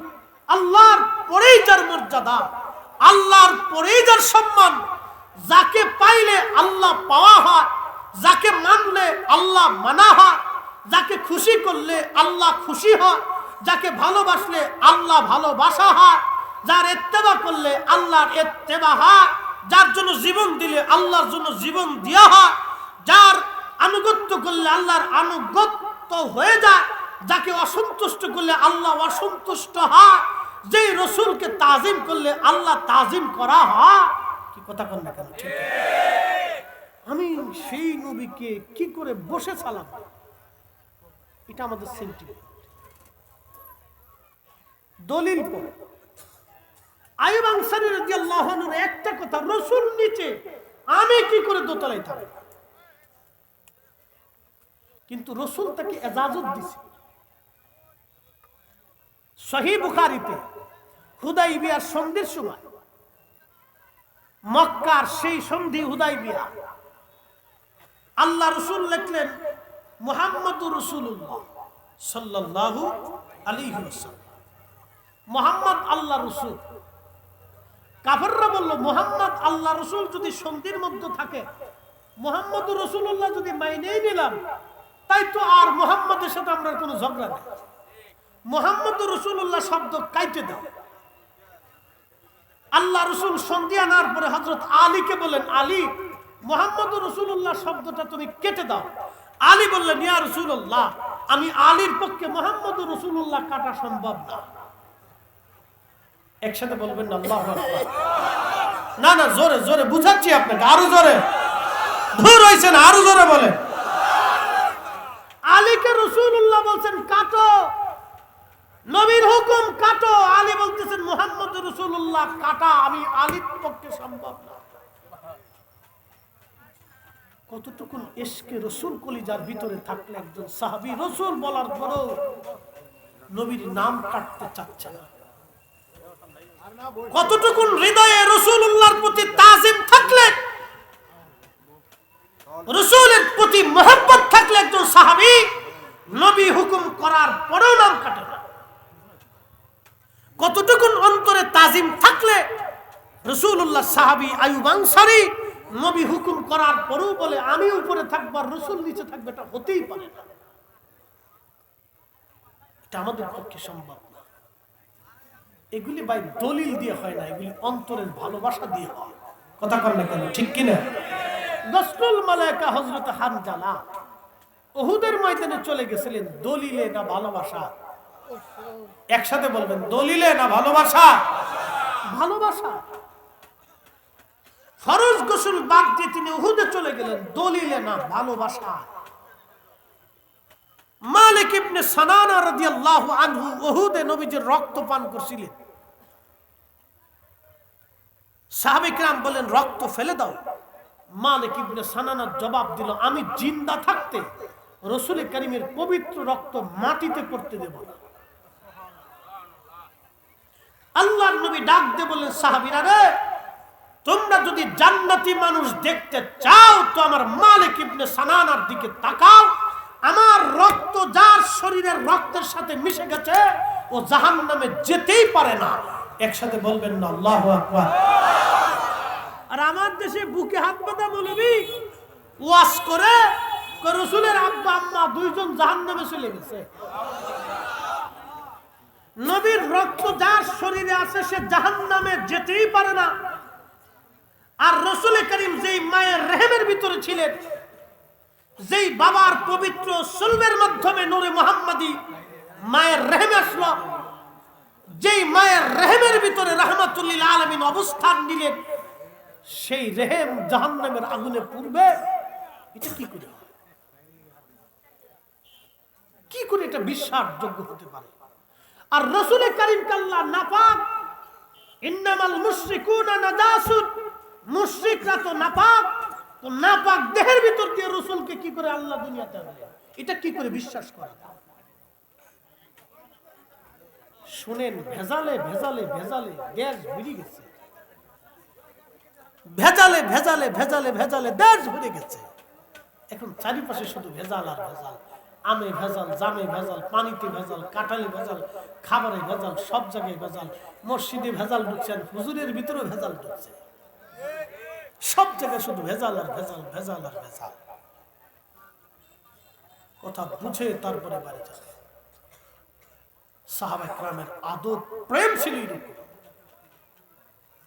আল্লাহর পরেই যার মর্যাদা, আল্লাহর পরেই যার সম্মান, যাকে পাইলে আল্লাহ পাওয়া হয়, যাকে মানলে আল্লাহ মানা হয়, যাকে খুশি করলে আল্লাহ খুশি হয়, যাকে ভালোবাসলে আল্লাহ ভালোবাসা হয়, যার ইত্তেবা করলে আল্লাহর ইত্তেবা হয়, যার জন্য জীবন দিলে আল্লাহর জন্য জীবন দেওয়া হয়, যার আনুগত্য করলে আল্লাহর আনুগত্য হয়ে যায়, যাকে অসন্তুষ্ট করলে আল্লাহ অসন্তুষ্ট হয়, যেই রসুলকে তাজিম করলে আল্লাহ তাজিম করা হয়। কি কথা কন না কেন? ঠিক আমি সেই নবীকে কি করে বসে চালাম, এটা আমাদের সেন্টিমেন্ট। দলিল পড়ে আইয়ুব আনসারী রাদিয়াল্লাহু আনহু একটা কথা, রাসূল নিচে আমি কি করে দোতলায় থাকব? কিন্তু রাসূল তাকে ইজাজত দিয়েছে। সহিহ বুখারীতে হুদাইবিয়ার সন্ধির সময়, মক্কার সেই সন্ধি হুদাইবিয়া, আল্লাহ রাসূল লিখলেন মুহাম্মাদুর রাসূলুল্লাহ সাল্লাল্লাহু আলাইহি ওয়াসাল্লাম, মুহাম্মদ আল্লাহ রাসূল। কাফেররা বলল, মুহাম্মদ আল্লাহ রাসূল যদি সন্ধির মধ্যে থাকে, মুহাম্মদুর রাসূলুল্লাহ যদি মাইনেই নিলাম, তাই তো আর মুহাম্মদের সাথে আমরা কোনো ঝগড়া নেই, মুহাম্মদুর রাসূলুল্লাহ শব্দ কাইটে দাও। আল্লাহ রাসূল সন্ধি আনার পরে হযরত আলীকে বলেন, আলী মুহাম্মদুর রাসূলুল্লাহ শব্দটা তুমি কেটে দাও। আলী বললেন, ইয়া রাসূলুল্লাহ, আমি আলীর পক্ষে মুহাম্মদুর রাসূলুল্লাহ কাটা সম্ভব না। একসাথে বলবেন না আল্লাহু আকবার? না না, জোরে জোরে বুঝাচ্ছি আপনাকে, আরো জোরে। ধুর হইছে না, আরো জোরে বলেন। আলীকে রাসূলুল্লাহ বলছেন কাটো, নবীর হুকুম কাটো। আলী বলতেছেন মুহাম্মদুর রাসূলুল্লাহ কাটা আমি আলীর পক্ষে সম্ভব না। কতটুকুন ইশকে রাসূল কলিজার ভিতরে থাকলে একজন সাহাবী রাসূল বলার পরেও নবীর নাম কাটতে চাচ্ছে না। কতটুকুন হৃদয়ে রাসূলুল্লাহর প্রতি তাজিম থাকলে, রাসূলের প্রতি মহব্বত থাকলে একজন সাহাবী নবী হুকুম করার পরেও নাম কাটে না। কতটুকুন অন্তরে তাজিম থাকলে রাসূলুল্লাহ সাহাবী আইয়ুব আনসারী নবী হুকুম করার পরেও বলে আমি উপরে থাকবো আর রাসূল নিচে থাকবে, এটা হতেই পারে না। এটা আমাদের পক্ষে সম্ভব না। এগুলি ভাই দলিল দিয়ে হয় না, এগুলি অন্তরের ভালোবাসা দিয়ে হয়। কথা কর না কেন? ঠিক কিনা? দস্তুল মালায়েকা হযরত হানজালা উহুদের ময়দানে চলে গেছিলেন, দলিলে না ভালোবাসা? একসাথে বলবেন, দলিলে না ভালোবাসা? ভালোবাসা। ফরজ গোসল বাদ দিয়ে তিনি উহুদে চলে গেলেন, দলিলে না ভালোবাসা। মালিক ইবনে সানানা রাদিয়াল্লাহু আনহু উহুদে নবীজির রক্ত পান করছিলেন। সাহাবায়ে কিরাম বলেন, রক্ত ফেলে দাও। মালিক ইবনে সানানা জবাব দিল, আমি জিন্দা থাকতে রাসূল কারীমের পবিত্র রক্ত মাটিতে পড়তে দেব না। আল্লাহর নবী ডাক দিয়ে বললেন, সাহাবীরা রে, তোমরা যদি জান্নাতি মানুষ দেখতে চাও তো আমার মালিক ইবনে সানানার দিকে তাকাও। আমার রক্ত যার শরীরের রক্তের সাথে মিশে গেছে ও জাহান্নামে যেতেই পারে না। একসাথে বলবেন না আল্লাহু আকবার? আর আমার দেশে বুকে হাত বাঁধা মৌলবি ওয়াজ করে রাসূলের আব্বা আম্মা দুইজন জাহান্নামে চলে গেছে। নবীর রক্ত যার শরীরে আছে সে জাহান্নামে যেতেই পারে না। আর রাসূল করিম যেই মায়ের রেহেমের ভিতরে ছিলেন, যেই বাবার পবিত্র সুলবের মাধ্যমে নূরে মুহাম্মাদি মায়ের রেহেমে আসলো, যেই মায়ের রেহেমের ভিতরে রাহমাতুল লিল আলামিন অবস্থান নিলেন, সেই রেহেম জাহান্নামের আগুনে পুড়বে। এটা কি করে হয়? কি করে এটা বিশ্বাসযোগ্য হতে পারে? আর রাসূল কারীমকে আল্লাহ নাপাক, ইন্নামাল মুশরিকুনা নাজাসুন, মুশরিকরা তো নাপাক, তো নাপাক দেহের ভিতর দিয়ে রাসূলকে কি করে আল্লাহ দুনিয়াতে আনলেন? এটা কি করে বিশ্বাস করা যায়? শুনেন, ভেজালে ভেজালে ভেজালে দেশ বেরিয়ে গেছে, ভেজালে ভেজালে ভেজালে ভেজালে দেশ ভরে গেছে। এখন চারিপাশে শুধু ভেজাল আর ভেজাল। আমে ভেজাল, জামে ভেজাল, পানিতে ভেজাল, কাঁঠালে ভেজাল, খাবারে ভেজাল, সব জায়গায় ভেজাল। মসজিদে ভেজাল ঢুকছে, হুজুরের ভিতরে ভেজাল ঢুকছে। সব জায়গায় শুধু ভেজাল আর ভেজাল, ভেজাল আর ভেজাল। কথা বুঝে তারপরে বাড়ি যাবে। সাহাবা ইকরামের আদব প্রেম ছিল এরকম।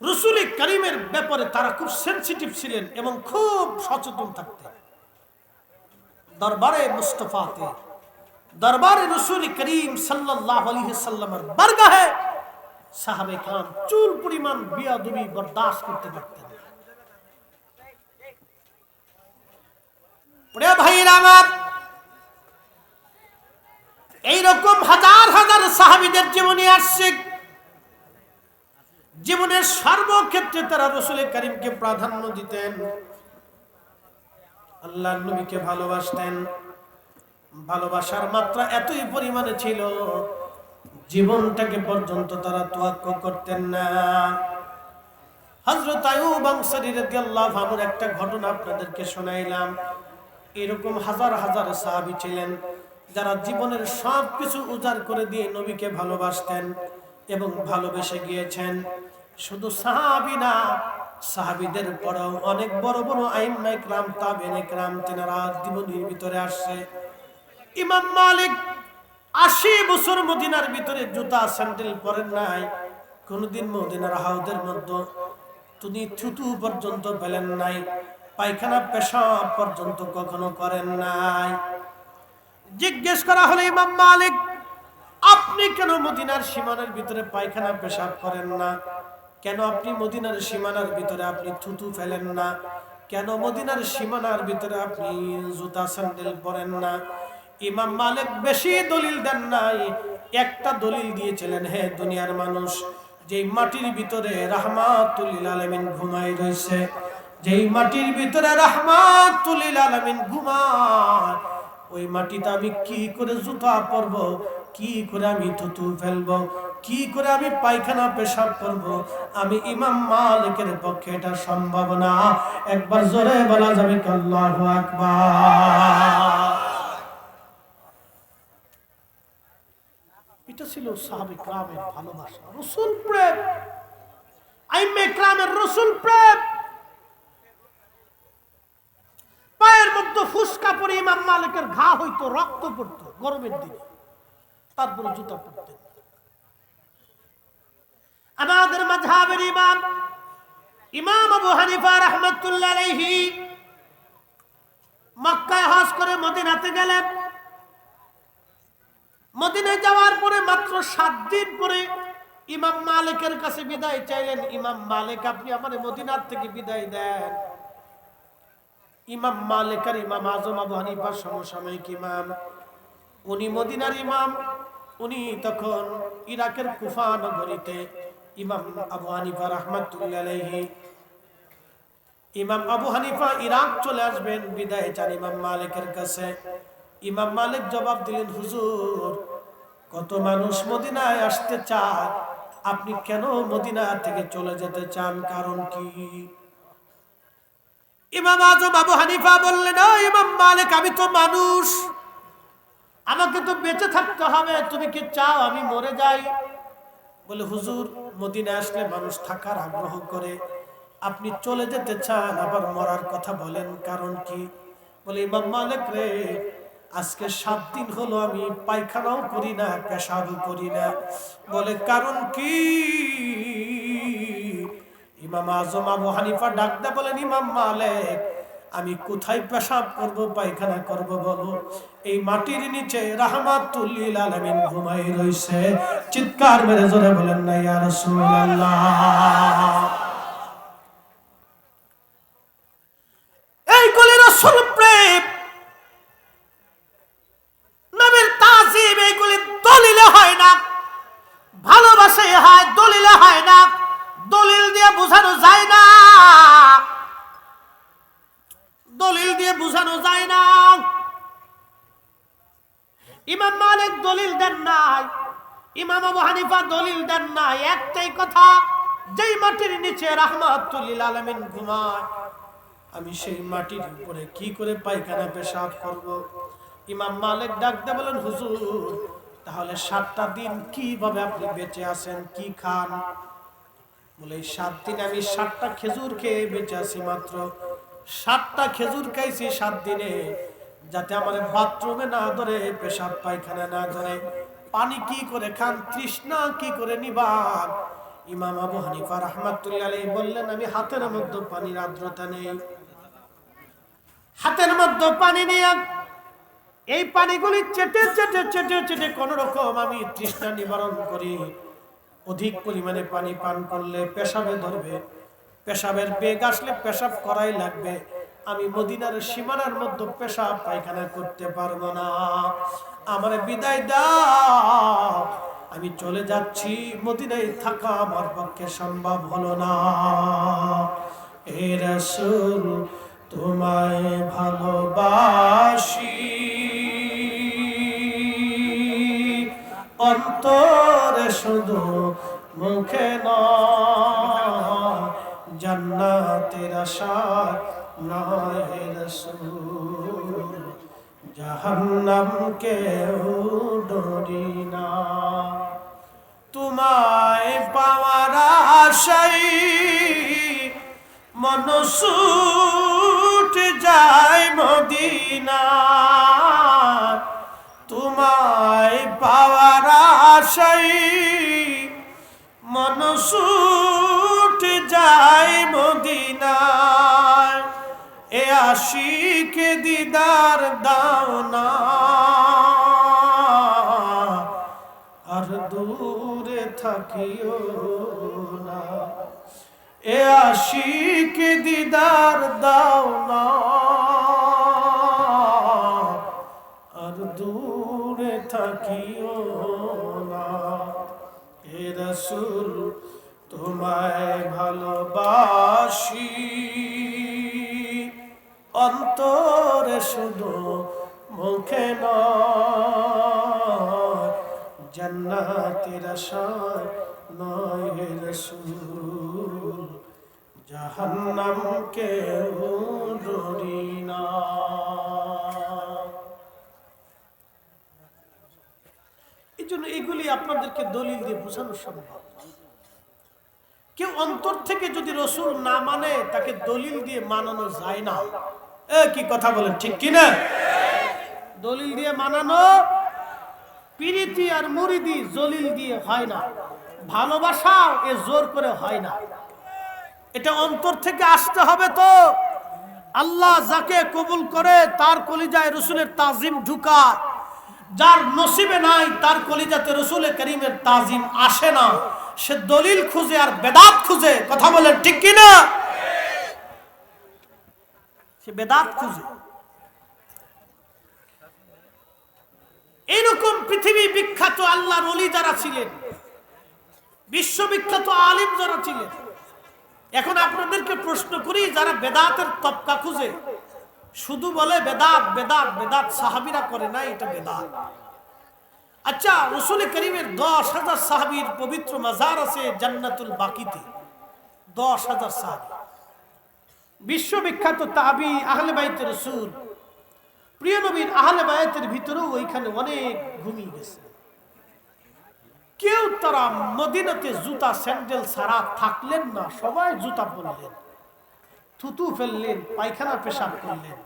রাসূল কারীমের ব্যাপারে তারা খুব সেনসিটিভ ছিলেন এবং খুব সচেতন থাকতেন। দরবারে মুস্তাফাতে, দরবারে রাসূল করিম সাল্লাল্লাহু আলাইহি সাল্লামের বারগাহে সাহাবা ইকরাম চুল পরিমাণ বেয়াদবি বরদাশত করতে পারতেন না। প্রিয় ভাইরা আমার, এইরকম হাজার হাজার সাহাবীদের জীবনী আসছে। জীবনের সর্বক্ষেত্রে তারা রাসূল করিমকে প্রাধান্য দিতেন, আল্লাহর নবীকে ভালোবাসতেন। ভালোবাসার মাত্রা এতই পরিমাণে ছিল, জীবনটাকে পর্যন্ত তারা তোয়াক্কা করতেন না। হযরত আইয়ুব আনসারী রাদিয়াল্লাহু আনহুর একটা ঘটনা আপনাদেরকে শোনাইলাম। এরকম হাজার হাজার সাহাবী ছিলেন যারা জীবনের সবকিছু উজাড় করে দিয়ে নবীকে ভালোবাসতেন এবং ভালোবেসে গিয়েছেন। শুধু সাহাবী না, সাহাবীদের পরেও অনেক বড় বড় আইম্মা ইকরাম, তাবেঈন ইকরাম তিনারা জীবনের ভিতরে আসছে। ইমাম মালিক ৮০ বছর মদিনার ভিতরে জুতা স্যান্ডেল পরেন নাই, কোনদিন মদিনার হাউদের মধ্যে তিনি থুতু পর্যন্ত ফেলেন নাই, পায়খানা পেশাব পর্যন্ত কখনো করেন নাই। জিজ্ঞেস করা হলো, ইমাম মালিক আপনি কেন মদিনার সীমানার ভিতরে পায়খানা পেশাব করেন না? কেন আপনি মদিনার সীমানার ভিতরে আপনি থুতু ফেলেন না? কেন মদিনার সীমানার ভিতরে আপনি জুতা স্যান্ডেল পরেন না? ইমাম মালিক বেশি দলিল দেন নাই, একটা দলিল দিয়েছিলেন, হে দুনিয়ার মানুষ, যেই মাটির ভিতরে রাহমাতুল লিল আলামিন ঘুমায় রইছে, যেই মাটির ভিতরে রাহমাতুল লিল আলামিন ঘুমায়, ওই মাটিতে আমি কি করে জুতা পরব, কি করে আমি থুতু ফেলবো, কি করে আমি পায়খানা পেশাব করব? আমি ইমাম মালিকের পক্ষে এটা সম্ভব না। একবার জোরে বলা যাবে কি আল্লাহু আকবার? এটা ছিল সাহাবা ইকরামের ভালোবাসা, রাসূল প্রেম, আইম্মা ইকরামের রাসূল প্রেম। পায়ের মধ্যে ফুসকা পরে ইমাম মালিকের ঘা হইতো, রক্ত পড়তো গরমের দিনে, তারপরে জুতা পরতেন। আমাদের মাযহাবের ইমাম ইমাম আবু হানিফা রাহমাতুল্লাহ আলাইহি মক্কায় হজ করে মদিনাতে গেলেন। মদিনায় যাওয়ার পরে মাত্র ৭ দিন পরে ইমাম মালিকের কাছে বিদায় চাইলেন, ইমাম মালিক আপনি আমার মদিনার থেকে বিদায় দেন। ইমাম মালিক আর ইমাম আজম আবু হানিফার সমসাময়িক ইমাম, উনি মদিনার ইমাম, উনি তখন ইরাকের কুফা নগরীতে। ইমাম আবু হানিফা রাহমাতুল্লাহ আলাইহি, ইমাম আবু হানিফা ইরাক চলে আসবেন, বিদায় চান ইমাম মালিকের কাছে। ইমাম মালিক জবাব দিলেন, হুজুর কত মানুষ মদিনায় আসতে চায়, আপনি কেন মদিনা থেকে চলে যেতে চান, কারণ কি? ইমাম আজম আবু হানিফা বললেন, ও ইমাম মালিক আমি তো মানুষ, আমাকে তো বেঁচে থাকতে হবে, তুমি কি চাও আমি মরে যাই? বলে, হুজুর মদিনায় আসলে মানুষ থাকার আগ্রহ করে, আপনি চলে যেতে চান আবার মরার কথা বলেন, কারণ কি? বলে, ইমাম মালিক রে, আজকে ৭ দিন হলো আমি পায়খানাও করি না, পেশাবও করি না। বলে, কারণ কি? ইমাম আজম আবু হানিফা ডাক দেয়া বলেন, ইমাম মালিক আমি কোথায় পেশাব করব, পায়খানা করব বলো? এই মাটির নিচে রাহমাতুল লিল আলামিন ঘুমাই রইছে। চিৎকার মেরে জোরে বলেন না ইয়া রাসূলুল্লাহ। এইগুলি রাসূল প্রেম, নবীর তাজিম, এইগুলি দলিলে হয় না, ভালোবাসে হয়, দলিলে হয় না, দলিল দিয়ে বোঝানো যায় না, দলিল দিয়ে বোঝানো যায় না। ইমাম মালিক দলিল দেন নাই, ইমাম আবু হানিফা দলিল দেন নাই, একটাই কথা, যেই মাটির নিচে রাহমাতুল লিল আলামিন ঘুমায়, আমি সেই মাটির উপরে কি করে পায়খানা পেশাব করব? ইমাম মালিক ডাক দিয়ে বলেন, হুজুর তাহলে ৭টা দিন কিভাবে আপনি বেঁচে আছেন, কি খান? বলে, ৭ দিন আমি ৭টা খেজুর খেয়ে বেঁচে আছি, মাত্র ৭টা খেজুর খাইছি ৭ দিনে, যাতে আমার বাথরুমে না ধরে, পেশাব পায়খানা না ধরে। পানি কি করে খান, তৃষ্ণা কি করে নিবান? ইমাম আবু হানিফা রাহমাতুল্লাহ আলাইহি বললেন, আমি হাতের মধ্যে পানির আর্দ্রতা নেই, হাতের মধ্যে পানি নিয়ে এই পানিগুলি চেটে চেটে চেটে চেটে কোন রকম আমি তৃষ্ণা নিবারণ করি। অধিক পরিমাণে পানি পান করলে পেশাবে ধরবে, পেশাবের বেগ আসলে পেশাব করাই লাগবে। আমি মদিনার সীমানার মধ্যে পেশাব পায়খানা করতে পারবো না, আমার বিদায় দাও, আমি চলে যাচ্ছি, মদিনায় থাকা আমার পক্ষে সম্ভব হলো না। হে রাসূল তোমায় ভালোবাসি, অন্তরে শুধু মুখে নয়, জান্নাতের আশায় নয় হে রাসূল, জাহান্নামকে ডরি না। তোমায় পাওয়ার আশায় মন ছুটে যায় মদিনা, তোমায় পাওয়ার আশায় মন ছুটে যায় মদিনায়। এ আশিকে দিদার দাও না, আর দূরে থাকিও না। এ আশিকে দিদার দাও না, আর দূরে থাকিও না। হে রাসূল তোমায় ভালোবাসি, অন্তরে শুধু মুখে নয়, জান্নাতের আশায় নয় হে রাসূল, জাহান্নামকে ডরি না। এই জন্য এগুলি আপনাদেরকে দলিল দিয়ে বোঝানো সম্ভব। কেউ অন্তর থেকে যদি রাসূল না মানে, তাকে দলিল দিয়ে মানানো যায় না। কি কথা বলেন, ঠিক কিনা? দলিল দিয়ে মানানো পিরিতি আর মুরিদি জলিল দিয়ে হয় না, ভালোবাসা এ জোর করে হয় না, এটা অন্তর থেকে আসতে হবে। তো আল্লাহ যাকে কবুল করে তার কলিজায় রাসূলের তাজিম ঢুকায়, যার নসিবে নাই তার কলিজাতে রাসূল করিমের তাজিম আসে না, সে দলিল খুঁজে আর বেদাত খুঁজে। কথা বলেন ঠিক কিনা? সে বেদাত খুঁজে। এইরকম পৃথিবী বিখ্যাত আল্লাহর ওলি যারা ছিলেন, বিশ্ববিখ্যাত আলিম যারা ছিলেন, এখন আপনাদেরকে প্রশ্ন করি, যারা বেদাতের তবকা খুঁজে শুধু বলে বেদাত বেদাত বেদাত, সাহাবীরা করে না এটা বেদাত। আচ্ছা, রাসূল করিমের 10,000 সাহাবীর পবিত্র মাজার আছে জান্নাতুল বাকিতে, 10,000 সাহাবী, বিশ্ববিখ্যাত তাবি আহলে বাইতে রাসূল, প্রিয় নবীর আহলে বায়াতের ভিতরেও ওইখানে অনেক ঘুমিয়ে গেছে। কেউ তারা মদিনাতে জুতা স্যান্ডেল ছাড়া থাকলেন না, সবাই জুতা পরলেন, থুতু ফেললেন, পায়খানা পেশাব করলেন।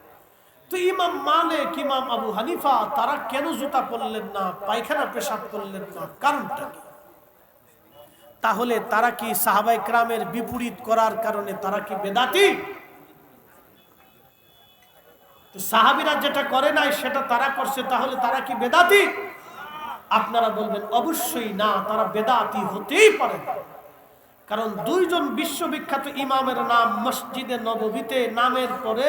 তো ইমাম মালিক, ইমাম আবু হানিফা তারা কেন জুতা পরলেন না, পায়খানা পেশাব করলেন না, কারণটা কি? তাহলে তারা কি সাহাবায়ে কেরামের বিপরীত করার কারণে তারা কি বেদাতি? সাহাবীরা যেটা করে নাই সেটা তারা করছে, তাহলে তারা কি বেদাতি? আপনারা বলবেন অবশ্যই না, তারা বেদাতি হতেই পারে না। কারণ দুইজন বিশ্ববিখ্যাত ইমামের নাম মসজিদে নববীতে নামের পরে,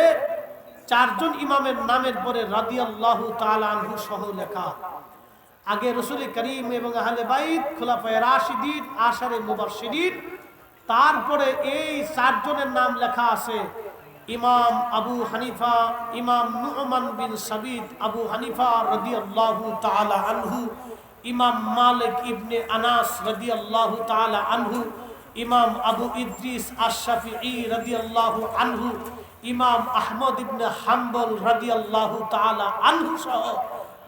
4 জন ইমামের নামের পরে রাদিয়াল্লাহু তাআলা আনহু সহ লেখা। আগে রাসূল করিম এবং আহলে বাইত, খুলাফায়ে রাশিদিন, আশারে মুবাশশিরিন, তারপরে এই 4 জনের নাম লেখা আছে। ইমাম আবু হানিফা, ইমাম নু'মান বিন সাবিত আবু হানিফা রাদিয়াল্লাহু তাআলা আনহু, ইমাম মালিক ইবনে আনাস রাদিয়াল্লাহু তাআলা আনহু, ইমাম আবু ইদ্রিস আশ-শাফিঈ রাদিয়াল্লাহু আনহু, ইমাম আহমদ ইবনে হাম্বল রাদিয়াল্লাহু তাআলা আনহু সহ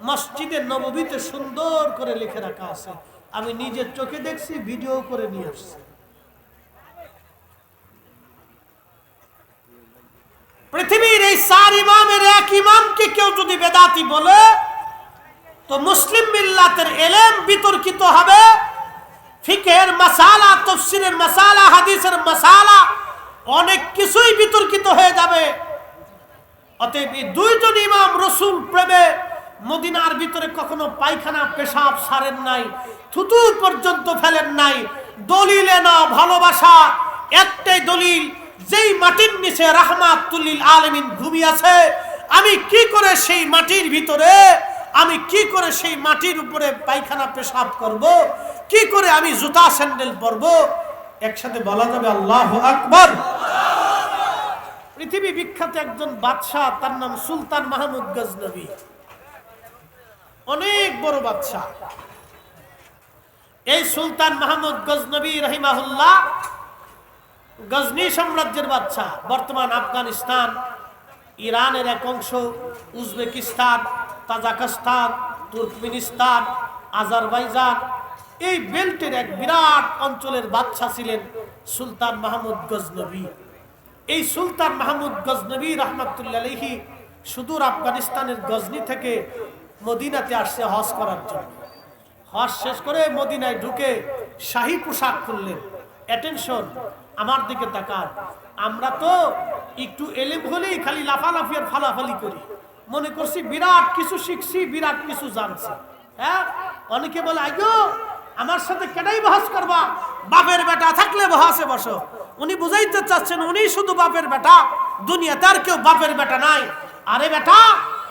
মসজিদে নববীতে সুন্দর করে লিখে রাখা আছে। আমি নিজের চোখে দেখছি, ভিডিও করে নিয়ে আসছি। পৃথিবীর এই চার ইমামের এক ইমামকে কেউ যদি বেদাতি বলে তো মুসলিম মিল্লাতের ইলম বিতর্কিত হবে, ফিকহের মাসালা, তাফসীরের মাসালা, হাদিসের মাসালা অনেক কিছুই বিতর্কিত হয়ে যাবে। অতএব এই দুইজন ইমাম রাসূল প্রেমে মদিনার ভিতরে কখনো পায়খানা পেশাব সারেন নাই, থুতু পর্যন্ত ফেলেন নাই। দলিলে না ভালোবাসা, একটাই দলিল, যেই মাটির নিচে রাহমাতুল লিল আলামিন ঘুমিয়ে আছে, আমি কি করে সেই মাটির ভিতরে, আমি কি করে সেই মাটির উপরে পায়খানা পেশাব করব, কি করে আমি জুতা স্যান্ডেল পরব? একসাথে বলা যাবে আল্লাহু আকবার। পৃথিবী বিখ্যাত একজন বাদশাহ, তার নাম সুলতান মাহমুদ গজনবী, অনেক বড় বাদশাহ। এই সুলতান মাহমুদ গজনবী রাহিমাহুল্লাহ গজনী সাম্রাজ্যের বাদশাহ। বর্তমান আফগানিস্তান, ইরানের এক অংশ, উজবেকিস্তান, তাজিকিস্তান, তুর্কমেনিস্তান, আজারবাইজান, এই বেল্টের এক বিরাট অঞ্চলের বাদশাহ ছিলেন সুলতান মাহমুদ গজনবী। এই সুলতান মাহমুদ গজনবী রাহমাতুল্লাহ আলাইহি সুদূর আফগানিস্তানের গজনী থেকে মদিনাতে আসছে হজ করার জন্য। হজ শেষ করে মদিনায় ঢুকে শাহী পোশাক পরলেন। অ্যাটেনশন, আমার দিকে তাকান। আমরা তো একটু এলেম হলেই খালি লাফালাফি আর ফালাফালি করি, মনে করছি বিরাট কিছু শিখছি, বিরাট কিছু জানছি। হ্যাঁ, অনেকে বলে আইগো আমার সাথে কেডাই বহস করবা, বাপের বেটা থাকলে বহাসে বসো। উনি বুঝাইতে চাচ্ছেন উনি শুধু বাপের বেটা, দুনিয়াতে আর কেউ বাপের বেটা নাই। আরে বেটা,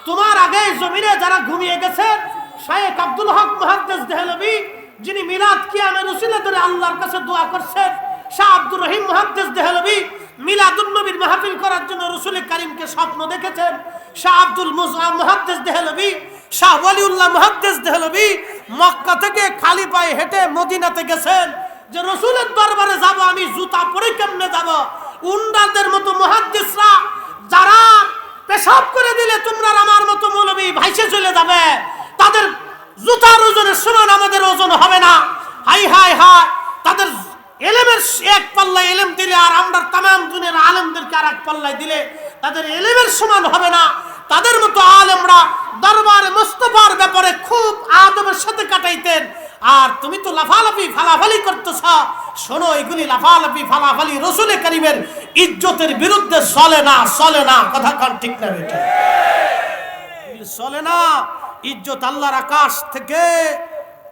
তোমার আগে জমিনে যারা ঘুমিয়ে গেছে, শায়েখ আব্দুল হক মুহাদ্দিস দেহলভী, যিনি মিলাদ কিয়ামের উসিলা ধরে আল্লাহর কাছে দোয়া করছেন, শাহ আব্দুর রহিম মুহাদ্দিস দেহলভী মিলাদুন নবীর মাহফিল করার জন্য রাসূল কারীমকে স্বপ্ন দেখেছেন। শাহ আব্দুল মুহাদ্দিস দেহলভী, শাহ ওয়ালিউল্লাহ মুহাদ্দিস দেহলভী মক্কা থেকে খালি পায়ে হেঁটে মদিনাতে গেছেন যে রাসূলের দরবারে যাব, আমি জুতা পরে কেমনে যাব? উন্ডাদের মতো মুহাদ্দিসরা যারা পেশাব করে দিলে তোমরা আমার মতো মৌলবী ভাইসে চলে যাবে, তাদের জুতার ওজনের সমান আমাদের ওজন হবে না। হাই হাই হাই, তাদের এলেমের এক পাল্লায় এলেম দিলে আর আমরা তামাম দুনিয়ার আলেমদেরকে আর এক পাল্লায় দিলে তাদের এলেমের সমান হবে না। তাদের মতো আলেমরা দরবারে মুস্তাফার ব্যাপারে খুব আদবের সাথে কাটাইতেন। আর তুমি তো লাফালাফি ফালাফালি করতেছ। শোনো, এগুলি লাফালাফি ফালাফালি রাসূল কারীমের ইজ্জতের বিরুদ্ধে চলে না, চলে না। কথা কান ঠিক না বেটা, চলে না। ইজ্জত আল্লাহর আকাশ থেকে,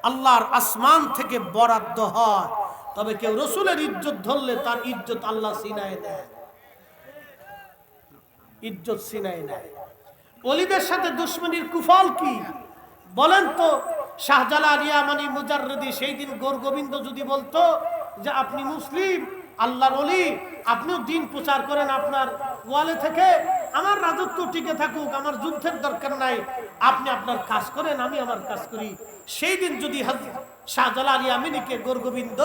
আল্লাহর আসমান থেকে বরাদ্দ হয়। তবে কেউ রাসূলের ইজ্জত ধরলে তার ইজ্জত আল্লাহ ছিনায় দেয়, ইজ্জত ছিনায় নেয়। ওলিদের সাথে দুশমনির কুফল কি বলেন তো? শাহজালাল ইয়ামানি মুজাররদি সেই দিন গৌর গোবিন্দ যদি বলতো যে আপনি মুসলিম, আল্লাহর ওলি, আপনিও দিন প্রচার করেন আপনার ওয়ালে থেকে, আমার রাজত্ব টিকে থাকুক, আমার যুদ্ধের দরকার নাই, আপনি আপনার কাজ করেন, আমি আমার কাজ করি, সেই দিন যদি শাহজালাল ইয়ামানিকে গৌর গোবিন্দ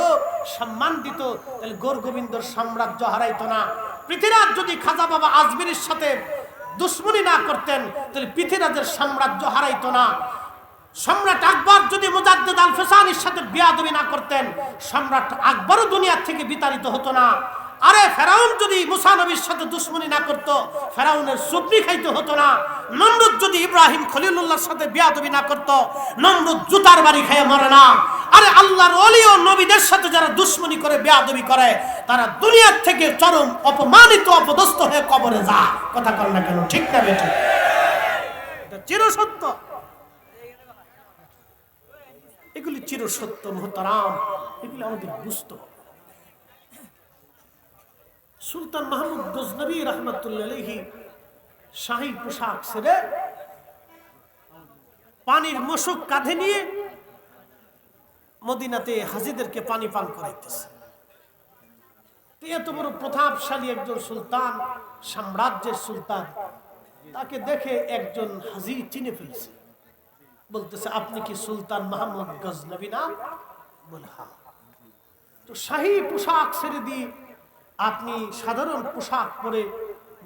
সম্মান দিত, তাহলে গৌর গোবিন্দর সাম্রাজ্য হারাইতো না। পৃথ্বীরাজ যদি খাজা বাবা আজমিরের সাথে দুশ্মনী না করতেন, তাহলে পৃথ্বীরাজের সাম্রাজ্য হারাইতো না। সম্রাট আকবর যদি মুজাদ্দিদ আল ফিসানির সাথে বিয়াদবি না করতেন, সম্রাট আকবরও দুনিয়া থেকে বিতাড়িত হতো না। আরে ফেরাউন যদি মুসা নবীর সাথে দুশ্মনী না করতো, ফেরাউনের সুবনি খাইতে হতো না। নমরুদ যদি ইব্রাহিম খলিলুল্লাহর সাথে বিয়াদবি না করতো, নমরুদ জুতার বাড়ি খেয়ে মরে না। আরে আল্লাহর ওলি ও নবীদের সাথে যারা দুশ্মনী করে, বিয়াদবি করে, তারা দুনিয়া থেকে চরম অপমানিত, অপদস্থ হয়ে কবরে যায়। কথা বল না কেন, ঠিক না বেটা? এটা চিরসত্য, এগুলি চিরসত্য মুহতারাম, এগুলি আমাদের বুঝতে হবে। সুলতান মাহমুদ গজনবী রাহমাতুল্লাহ আলাইহি শাহী পোশাক ছেড়ে পানির মশক কাঁধে নিয়ে মদিনাতে হাজিদেরকে পানি পান করাইতেছে। এত বড় প্রতাপশালী একজন সুলতান, সাম্রাজ্যের সুলতান, তাকে দেখে একজন হাজি চিনে ফেলছে, বলতেছে আপনি কি সুলতান মাহমুদ গজনবী না? বলে হ্যাঁ। তো শাহী পোশাক ছেড়ে দিয়ে আপনি সাধারণ পোশাক পরে,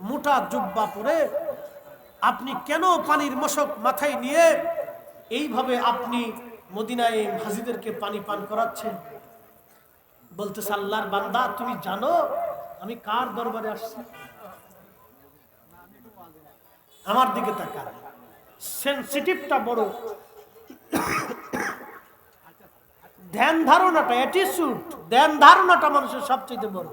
মোটা জুব্বা পরে, আপনি কেন পানির মশক মাথায় নিয়ে এইভাবে আপনি মদিনায় হাজিদেরকে পানি পান করাচ্ছেন? বলতেছে আল্লাহর বান্দা, তুমি জানো আমি কার দরবারে আসছি? আমার দিকে তাকান, সেন্সিটিভটা বড়, ধ্যান ধারণাটা, অ্যাটিটিউড, ধ্যান ধারণাটা মানুষের সবচেয়ে বড়।